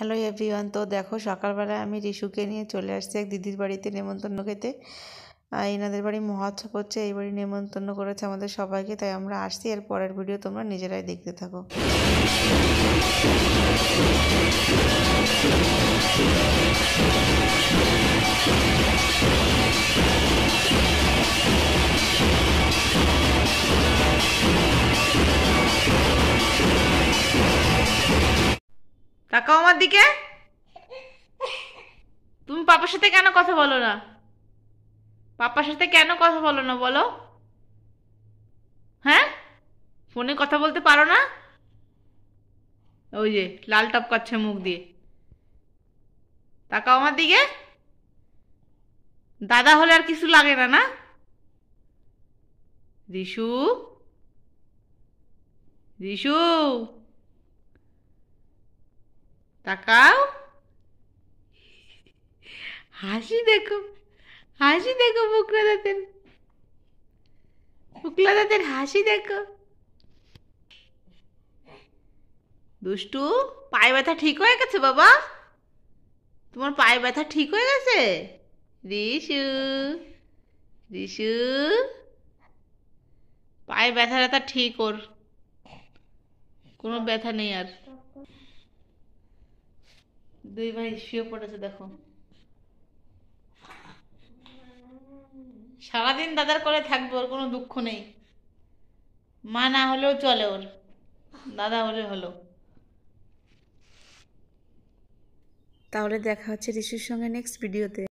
Hello everyone. তো দেখো সকালবেলায় আমি রিশুকে নিয়ে চলে আসছি এক দিদির বাড়িতে নেমন্তন্ন খেতে। এনাদের বাড়ি মহোৎসব হচ্ছে, এই বাড়ি নেমন্তন্ন করেছে আমাদের সবাইকে, তাই আমরা আসছি। এর পরের ভিডিও তোমরা নিজেরাই দেখতে থাকো। তাকাও আমার দিকে। তুমি পাপার সাথে কেন কথা বলো না? পাপার সাথে কেন কথা বলো না বলো? হ্যাঁ, ফোনে কথা বলতে পারো না? ওই যে লাল টপকাচ্ছে মুখ দিয়ে। তাকাও আমার দিকে। দাদা হলে আর কিছু লাগে না, না? রিশু, রিশু, তাকাও। হাসি দেখো, হাসি দেখো, বুকলা দাঁতের, বুকলা দাঁতের হাসি দেখো। দুষ্টু, পায়ে ব্যথা ঠিক হয়ে গেছে বাবা? তোমার পায়ে ব্যথা ঠিক হয়ে গেছে? রিশু, রিশু, পায়ে ব্যথা ব্যথা ঠিক ওর, কোনো ব্যথা নেই আর। দুই ভাই শুয়ে পড়েছে দেখো। সারাদিন দাদার কোলে থাকবে, ওর কোনো দুঃখ নেই। মা না হলেও চলে, ওর দাদা হলে হলো। তাহলে দেখা হচ্ছে রিশুর সঙ্গে নেক্সট ভিডিওতে।